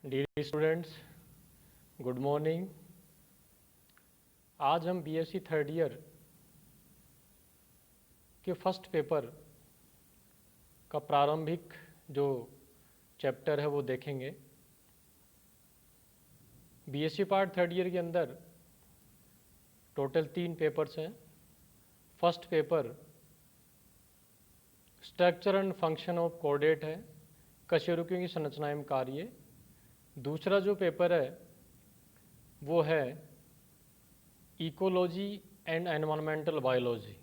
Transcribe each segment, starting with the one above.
Dear students, good morning. आज हम BSc third year के फर्स्ट पेपर का प्रारंभिक जो चैप्टर है वो देखेंगे। बीएससी पार्ट थर्ड ईयर के अंदर टोटल 3 पेपर्स हैं। First paper structure and function of coordinate है, कशेरुकियों की संरचना एवं कार्य। दूसरा जो पेपर है वो है इकोलॉजी एंड एनवायरमेंटल बायोलॉजी,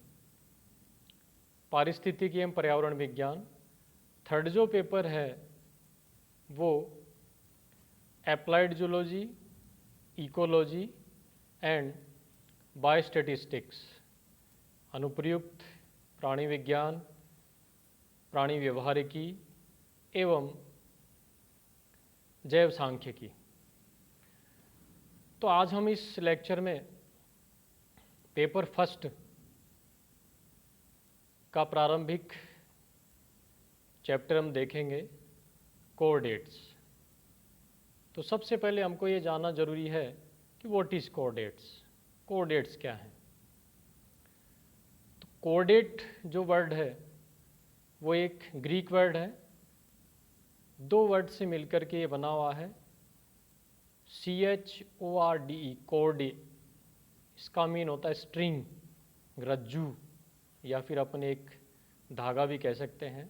पारिस्थितिकी एवं पर्यावरण विज्ञान। थर्ड जो पेपर है वो applied zoology, ecology and biostatistics, अनुप्रयुक्त प्राणी विज्ञान, प्राणी व्यवहारिकी एवं जैव सांख्यिकी। तो आज हम इस लेक्चर में पेपर फर्स्ट का प्रारंभिक चैप्टर हम देखेंगे, कोऑर्डिनेट्स। तो सबसे पहले हमको ये जानना जरूरी है कि व्हाट इज कोऑर्डिनेट्स, कोऑर्डिनेट्स क्या है। तो कोऑर्डिनेट जो वर्ड है वो एक ग्रीक वर्ड है, 2 वर्ड से मिलकर के ये बना हुआ है, CHORDE, कोऑर्डे। इसका मीन होता है स्ट्रिंग, रज्जू, या फिर अपन एक धागा भी कह सकते हैं।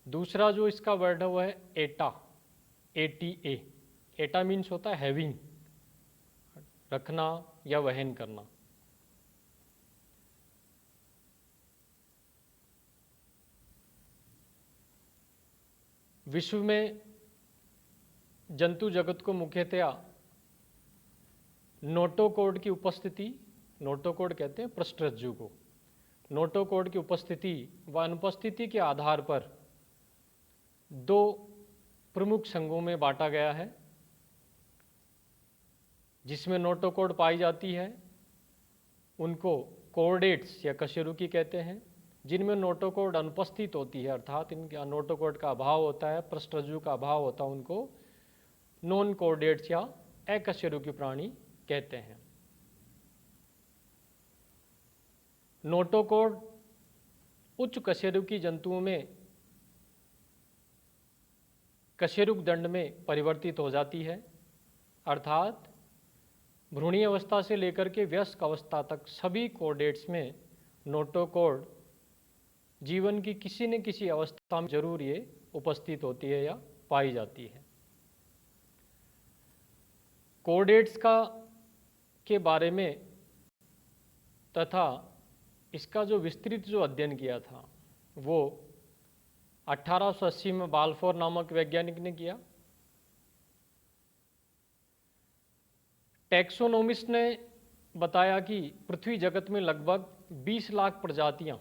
दूसरा जो इसका वर्ड है वो है एटा, ATA। एटा मीन्स होता है हैविंग, रखना या वहन करना। विश्व में जंतु जगत को मुख्यतया नोटोकॉर्ड की उपस्थिति, नोटोकॉर्ड कहते हैं पृष्ठरज्जु को, नोटोकॉर्ड की उपस्थिति व अनुपस्थिति के आधार पर 2 प्रमुख संघों में बांटा गया है। जिसमें नोटोकॉर्ड पाई जाती है उनको कोऑर्डिनेट्स या कशेरुकी कहते हैं। जिनमें नोटोकॉर्ड अनुपस्थित होती है, अर्थात इनके नोटोकॉर्ड का अभाव होता है, पृष्ठरज्जु का अभाव होता है, उनको नॉन कोऑर्डिनेट्स या अकशेरुकी प्राणी कहते हैं। नोटोकॉर्ड उच्च कशेरुकी जंतुओं में कशेरुक दंड में परिवर्तित हो जाती है, अर्थात भ्रूणीय अवस्था से लेकर के वयस्क अवस्था तक सभी कोऑर्डिनेट्स में नोटोकॉर्ड जीवन की किसी न किसी अवस्था में जरूर ये उपस्थित होती है या पाई जाती है। कोऑर्डिनेट्स के बारे में तथा इसका जो विस्तृत जो अध्ययन किया था वो 1880 में बाल्फोर नामक वैज्ञानिक ने किया। टैक्सोनोमिस्ट ने बताया कि पृथ्वी जगत में लगभग 20 लाख प्रजातियां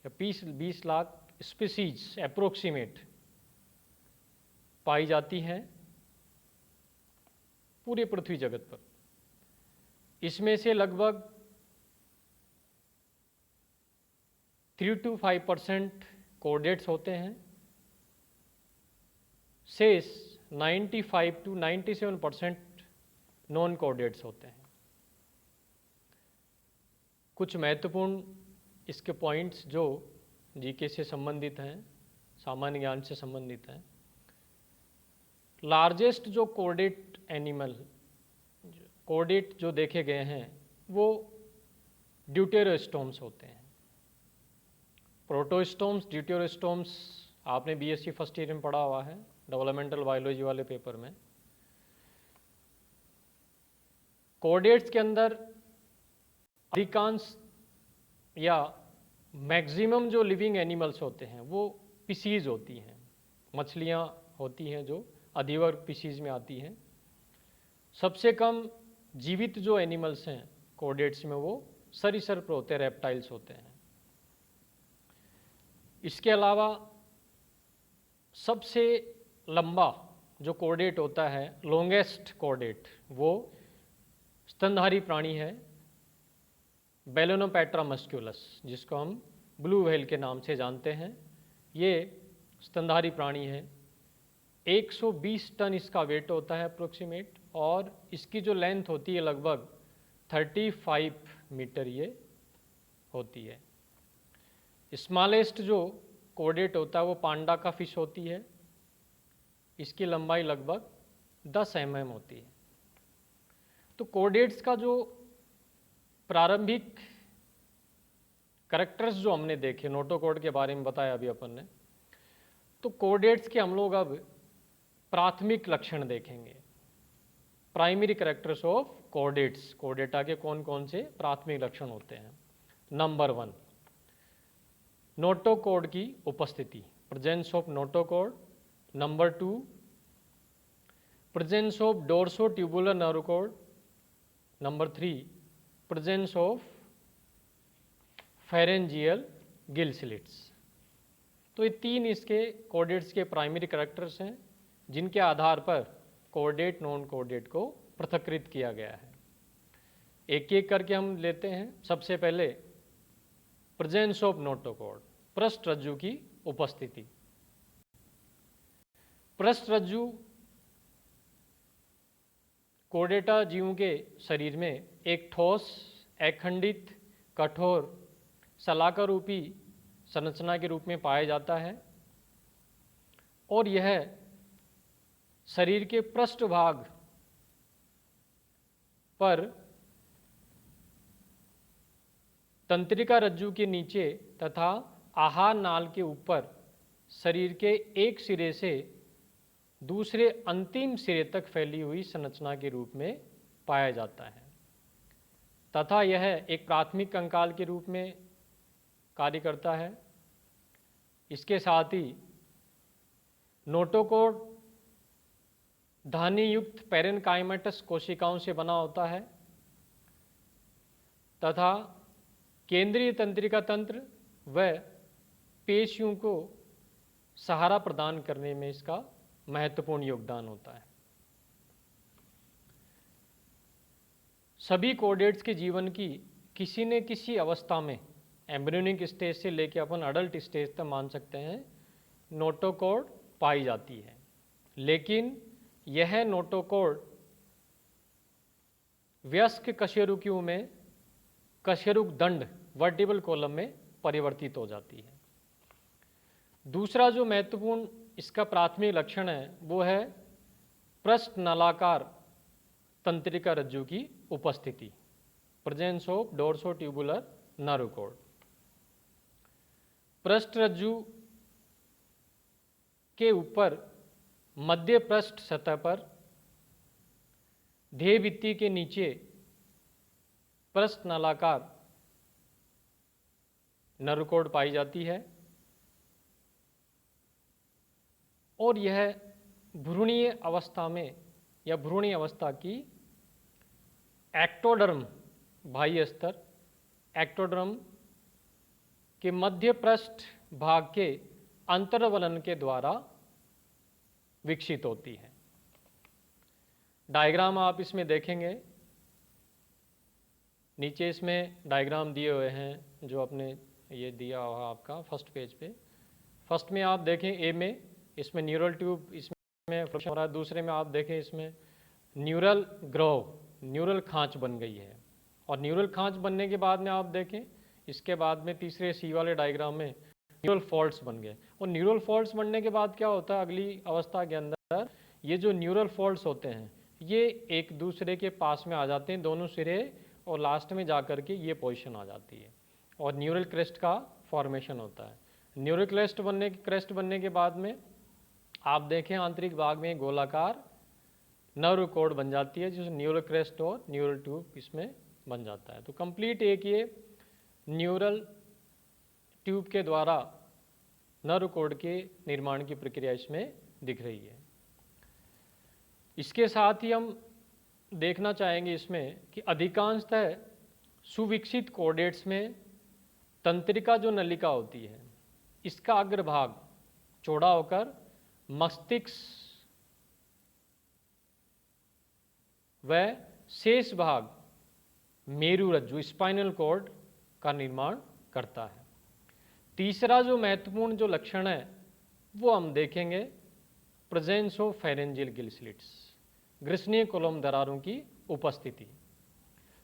या 20 लाख स्पीसीज अप्रोक्सीमेट पाई जाती हैं पूरे पृथ्वी जगत पर। इसमें से लगभग 3 to 5% कोऑर्डिनेट्स होते हैं, शेष 95 to 97% नॉन कोऑर्डिनेट्स होते हैं। कुछ महत्वपूर्ण इसके पॉइंट्स जो जीके से संबंधित हैं, सामान्य ज्ञान से संबंधित हैं। लार्जेस्ट जो कोऑर्डिनेट एनिमल, कोऑर्डिनेट जो देखे गए हैं वो ड्यूटेरोस्टोम्स होते हैं। प्रोटोस्टोम्स, ड्यूटेरोस्टोम्स आपने बीएससी फर्स्ट ईयर में पढ़ा हुआ है, डेवलपमेंटल बायोलॉजी वाले पेपर में। कोऑर्डिनेट्स के अंदर अधिकांश या मैक्सिमम जो लिविंग एनिमल्स होते हैं वो पीसीज होती हैं, मछलियाँ होती हैं जो अधिवर्ग पीसीज में आती हैं। सबसे कम जीवित जो एनिमल्स हैं कोऑर्डिनेट्स में वो सरीसृप होते हैं, रेप्टाइल्स होते हैं। इसके अलावा सबसे लंबा जो कोऑर्डिनेट होता है, लॉन्गेस्ट कोऑर्डिनेट, वो स्तनधारी प्राणी है, बेलेनोपेट्रा मस्क्यूलस, जिसको हम ब्लू व्हेल के नाम से जानते हैं। ये स्तनधारी प्राणी है। 120 टन इसका वेट होता है अप्रोक्सीमेट, और इसकी जो लेंथ होती है लगभग 35 मीटर ये होती है। स्मॉलेस्ट जो कोडेट होता है वो पांडा का फिश होती है, इसकी लंबाई लगभग 10 mm होती है। तो कोडेट्स का जो प्रारंभिक कैरेक्टर्स जो हमने देखे, नोटोकॉड के बारे में बताया अभी अपन ने, तो कोडेट्स के हम लोग अब प्राथमिक लक्षण देखेंगे। प्राइमरी कैरेक्टर्स ऑफ कोडेट्स, कोडेटा के कौन कौन से प्राथमिक लक्षण होते हैं। नंबर 1, नोटोकॉड की उपस्थिति, presence of notochord. Number 2, presence of dorsotubular nerve cord. Number 3, presence of pharyngeal gill slits. तो ये 3 इसके कोडेट्स के प्राइमरी कैरेक्टर्स हैं, जिनके आधार पर कोडेट नॉन कोडेट को पृथक्कृत किया गया है। एक एक करके हम लेते हैं। सबसे पहले प्रेजेंस ऑफ नोटोकॉड, पृष्ठरज्जु की उपस्थिति। पृष्ठरज्जु कोडेटा जीवों के शरीर में एक ठोस, अखंडित, कठोर, शलाका रूपी संरचना के रूप में पाया जाता है, और यह शरीर के पृष्ठभाग पर तंत्रिका रज्जु के नीचे तथा आहार नाल के ऊपर शरीर के एक सिरे से दूसरे अंतिम सिरे तक फैली हुई संरचना के रूप में पाया जाता है, तथा यह एक प्राथमिक कंकाल के रूप में कार्य करता है। इसके साथ ही नोटोकॉड धानीयुक्त पैरेनकाइमेटस कोशिकाओं से बना होता है, तथा केंद्रीय तंत्रिका तंत्र व पेशियों को सहारा प्रदान करने में इसका महत्वपूर्ण योगदान होता है। सभी कोडेट्स के जीवन की किसी न किसी अवस्था में, एम्ब्रियोनिक स्टेज से लेकर अपन अडल्ट स्टेज तक मान सकते हैं, नोटोकॉड पाई जाती है। लेकिन यह नोटोकॉड वयस्क कशेरुकियों में कशेरुक दंड वर्टिबल कॉलम में परिवर्तित हो जाती है। दूसरा जो महत्वपूर्ण इसका प्राथमिक लक्षण है वो है पृष्ठ नलाकार तंत्रिका रज्जु की उपस्थिति, presence of dorsotubular nerve cord. पृष्ठ रज्जु के ऊपर मध्य पृष्ठ सतह पर ध्येय भित्ति के नीचे पृष्ठ नलाकार नर्व कॉर्ड पाई जाती है, और यह भ्रूणीय अवस्था में या भ्रूणीय अवस्था की एक्टोडर्म, बाह्य स्तर एक्टोडर्म के मध्य पृष्ठ भाग के अंतर्वलन के द्वारा विकसित होती है। डायग्राम आप इसमें देखेंगे, नीचे इसमें डायग्राम दिए हुए हैं जो आपने ये दिया हुआ आपका फर्स्ट पेज पे। फर्स्ट में आप देखें ए में, इसमें न्यूरल ट्यूब इसमें फंक्शन हो रहा है। दूसरे में आप देखें इसमें न्यूरल ग्रोव, न्यूरल खांच बन गई है, और न्यूरल खांच बनने के बाद में आप देखें इसके बाद में तीसरे सी वाले डायग्राम में न्यूरल फॉल्ट्स बन गए। और न्यूरल फॉल्ट्स बनने के बाद क्या होता है, अगली अवस्था के अंदर ये जो न्यूरल फॉल्ट्स होते हैं ये एक दूसरे के पास में आ जाते हैं, दोनों सिरे, और लास्ट में जाकर के ये पोजीशन आ जाती है और न्यूरल क्रेस्ट का फॉर्मेशन होता है। न्यूरल क्रेस्ट बनने के बाद में आप देखें आंतरिक भाग में गोलाकार नर्व कॉर्ड बन जाती है, जिसमें न्यूरल क्रेस्ट और न्यूरल ट्यूब इसमें बन जाता है। तो कंप्लीट एक ये न्यूरल ट्यूब के द्वारा नर्व कॉर्ड के निर्माण की प्रक्रिया इसमें दिख रही है। इसके साथ ही हम देखना चाहेंगे इसमें कि अधिकांशतः सुविकसित कोडेट्स में तंत्रिका जो नलिका होती है इसका अग्रभाग चौड़ा होकर मस्तिष्क व शेष भाग मेरु रज्जु, स्पाइनल कॉर्ड का निर्माण करता है। तीसरा जो महत्वपूर्ण जो लक्षण है वो हम देखेंगे presence of pharyngeal gill slits, ग्रसनीय कॉलम दरारों की उपस्थिति।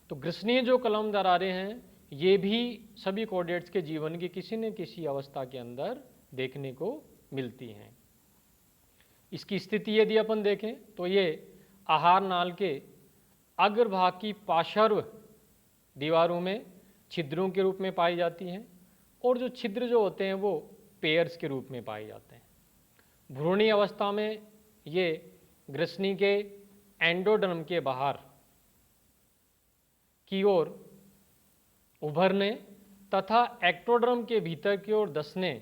तो ग्रसनीय जो कॉलम दरारें हैं ये भी सभी कॉर्डेट्स के जीवन की किसी न किसी अवस्था के अंदर देखने को मिलती हैं। इसकी स्थिति यदि अपन देखें तो ये आहार नाल के अग्रभाग की पार्श्व दीवारों में छिद्रों के रूप में पाई जाती हैं और जो छिद्र जो होते हैं वो पेयर्स के रूप में पाए जाते हैं। भ्रूणीय अवस्था में ये ग्रसनी के एंडोडर्म के बाहर की ओर उभरने तथा एक्टोडर्म के भीतर की ओर धंसने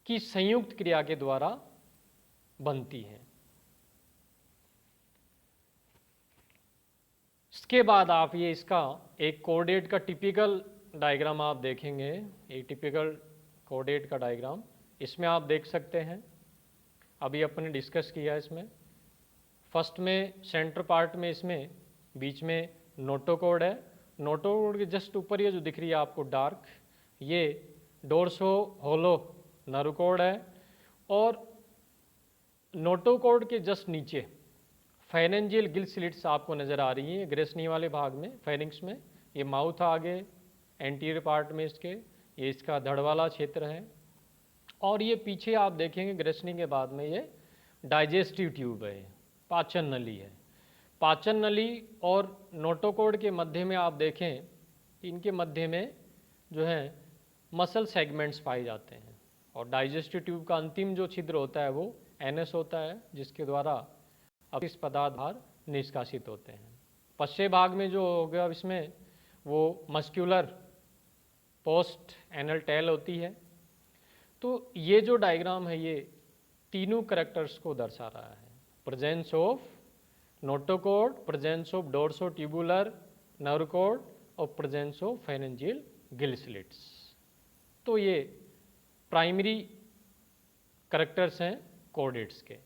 की संयुक्त क्रिया के द्वारा बनती है। इसके बाद आप ये इसका एक कोऑर्डिनेट का टिपिकल डायग्राम आप देखेंगे, एक टिपिकल कोऑर्डिनेट का डायग्राम इसमें आप देख सकते हैं। अभी अपने डिस्कस किया इसमें फर्स्ट में सेंटर पार्ट में इसमें बीच में नोटोकॉर्ड है। नोटोकॉर्ड के जस्ट ऊपर ये जो दिख रही है आपको डार्क, ये डोर्सो होलो नर्व है और नोटोकॉर्ड के जस्ट नीचे फेरेंजियल गिल स्लिट्स आपको नज़र आ रही हैं ग्रेसनी वाले भाग में, फेरिंग्स में। ये माउथ आगे एंटीरियर पार्ट में इसके, ये इसका धड़ वाला क्षेत्र है और ये पीछे आप देखेंगे ग्रेसनी के बाद में ये डाइजेस्टिव ट्यूब है, पाचन नली है। पाचन नली और नोटोकॉर्ड के मध्य में आप देखें इनके मध्य में जो है मसल सेगमेंट्स पाए जाते हैं और डाइजेस्टिव ट्यूब का अंतिम जो छिद्र होता है वो एनएस होता है जिसके द्वारा अपशिष्ट पदार्थ बाहर निष्कासित होते हैं। पश्चिम भाग में जो हो गया इसमें वो मस्क्यूलर पोस्ट एनल टेल होती है। तो ये जो डायग्राम है ये तीनों कैरेक्टर्स को दर्शा रहा है, presence of notochord, presence of dorsotubular nerve cord और presence of pharyngeal gill slits. तो ये प्राइमरी कैरेक्टर्स हैं कॉर्डेट्स के।